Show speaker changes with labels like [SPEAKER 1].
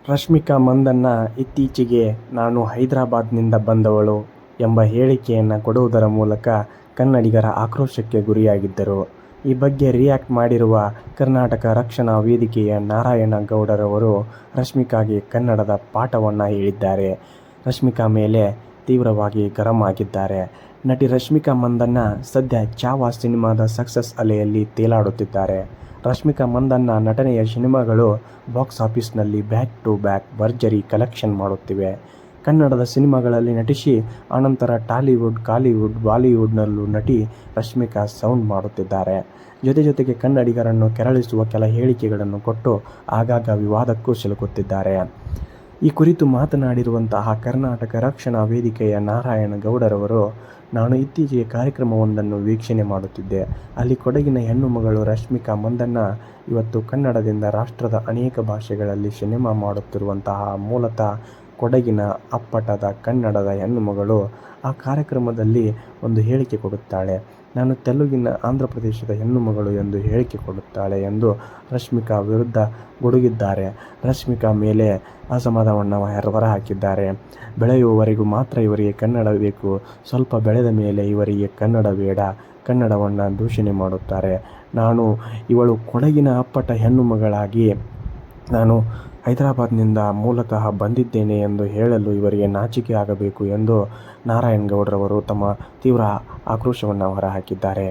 [SPEAKER 1] ರಶ್ಮಿಕಾ ಮಂದಣ್ಣ ಇತ್ತೀಚೆಗೆ ನಾನು ಹೈದರಾಬಾದ್ನಿಂದ ಬಂದವಳು ಎಂಬ ಹೇಳಿಕೆಯನ್ನು ಕೊಡುವುದರ ಮೂಲಕ ಕನ್ನಡಿಗರ ಆಕ್ರೋಶಕ್ಕೆ ಗುರಿಯಾಗಿದ್ದರು. ಈ ಬಗ್ಗೆ ರಿಯಾಕ್ಟ್ ಮಾಡಿರುವ ಕರ್ನಾಟಕ ರಕ್ಷಣಾ ವೇದಿಕೆಯ ನಾರಾಯಣಗೌಡರವರು ರಶ್ಮಿಕಾಗೆ ಕನ್ನಡದ ಪಾಠವನ್ನು ಹೇಳಿದ್ದಾರೆ. ರಶ್ಮಿಕಾ ಮೇಲೆ ತೀವ್ರವಾಗಿ ಗರಂ ಆಗಿದ್ದಾರೆ. ನಟಿ ರಶ್ಮಿಕಾ ಮಂದಣ್ಣ ಸದ್ಯ ಚಾವಾ ಸಿನಿಮಾದ ಸಕ್ಸಸ್ ಅಲೆಯಲ್ಲಿ ತೇಲಾಡುತ್ತಿದ್ದಾರೆ. ರಶ್ಮಿಕಾ ಮಂದಣ್ಣ ನಟನೆಯ ಸಿನಿಮಾಗಳು ಬಾಕ್ಸ್ ಆಫೀಸ್ನಲ್ಲಿ ಬ್ಯಾಕ್ ಟು ಬ್ಯಾಕ್ ಭರ್ಜರಿ ಕಲೆಕ್ಷನ್ ಮಾಡುತ್ತಿವೆ. ಕನ್ನಡದ ಸಿನಿಮಾಗಳಲ್ಲಿ ನಟಿಸಿ ಆನಂತರ ಟಾಲಿವುಡ್, ಕಾಲಿವುಡ್, ಬಾಲಿವುಡ್ನಲ್ಲೂ ನಟಿ ರಶ್ಮಿಕಾ ಸೌಂಡ್ ಮಾಡುತ್ತಿದ್ದಾರೆ. ಜೊತೆಗೆ ಕನ್ನಡಿಗರನ್ನು ಕೆರಳಿಸುವ ಕೆಲ ಹೇಳಿಕೆಗಳನ್ನು ಕೊಟ್ಟು ಆಗಾಗ ವಿವಾದಕ್ಕೂ ಸಿಲುಕುತ್ತಿದ್ದಾರೆ. ಈ ಕುರಿತು ಮಾತನಾಡಿರುವಂತಹ ಕರ್ನಾಟಕ ರಕ್ಷಣಾ ವೇದಿಕೆಯ ನಾರಾಯಣಗೌಡರವರು, ನಾನು ಇತ್ತೀಚೆಗೆ ಕಾರ್ಯಕ್ರಮವೊಂದನ್ನು ವೀಕ್ಷಣೆ ಮಾಡುತ್ತಿದ್ದೆ. ಅಲ್ಲಿ ಕೊಡಗಿನ ಹೆಣ್ಣು ಮಗಳು ರಶ್ಮಿಕಾ ಮಂದಣ್ಣ ಇವತ್ತು ಕನ್ನಡದಿಂದ ರಾಷ್ಟ್ರದ ಅನೇಕ ಭಾಷೆಗಳಲ್ಲಿ ಸಿನಿಮಾ ಮಾಡುತ್ತಿರುವಂತಹ ಮೂಲತಃ ಕೊಡಗಿನ ಅಪ್ಪಟದ ಕನ್ನಡದ ಹೆಣ್ಣು ಮಗಳು ಆ ಕಾರ್ಯಕ್ರಮದಲ್ಲಿ ಒಂದು ಹೇಳಿಕೆ ಕೊಡುತ್ತಾಳೆ. ನಾನು ತೆಲುಗಿನ ಆಂಧ್ರಪ್ರದೇಶದ ಹೆಣ್ಣು ಮಗಳು ಎಂದು ಹೇಳಿಕೆ ಕೊಡುತ್ತಾಳೆ ಎಂದು ರಶ್ಮಿಕಾ ವಿರುದ್ಧ ಗುಡುಗಿದ್ದಾರೆ. ರಶ್ಮಿಕಾ ಮೇಲೆ ಅಸಮಾಧಾನವನ್ನು ಹೊರಹಾಕಿದ್ದಾರೆ. ಬೆಳೆಯುವವರೆಗೂ ಮಾತ್ರ ಇವರಿಗೆ ಕನ್ನಡ ಬೇಕು, ಸ್ವಲ್ಪ ಬೆಳೆದ ಮೇಲೆ ಇವರಿಗೆ ಕನ್ನಡ ಬೇಡ, ಕನ್ನಡವನ್ನು ದೂಷಣೆ ಮಾಡುತ್ತಾರೆ. ಇವಳು ಕೊಡಗಿನ ಅಪ್ಪಟ ಹೆಣ್ಣು ಮಗಳಾಗಿ ನಾನು ಹೈದರಾಬಾದ್ನಿಂದ ಮೂಲತಃ ಬಂದಿದ್ದೇನೆ ಎಂದು ಹೇಳಲು ಇವರಿಗೆ ನಾಚಿಕೆ ಆಗಬೇಕು ಎಂದು ನಾರಾಯಣಗೌಡರವರು ತಮ್ಮ ತೀವ್ರ ಆಕ್ರೋಶವನ್ನು ಹೊರಹಾಕಿದ್ದಾರೆ.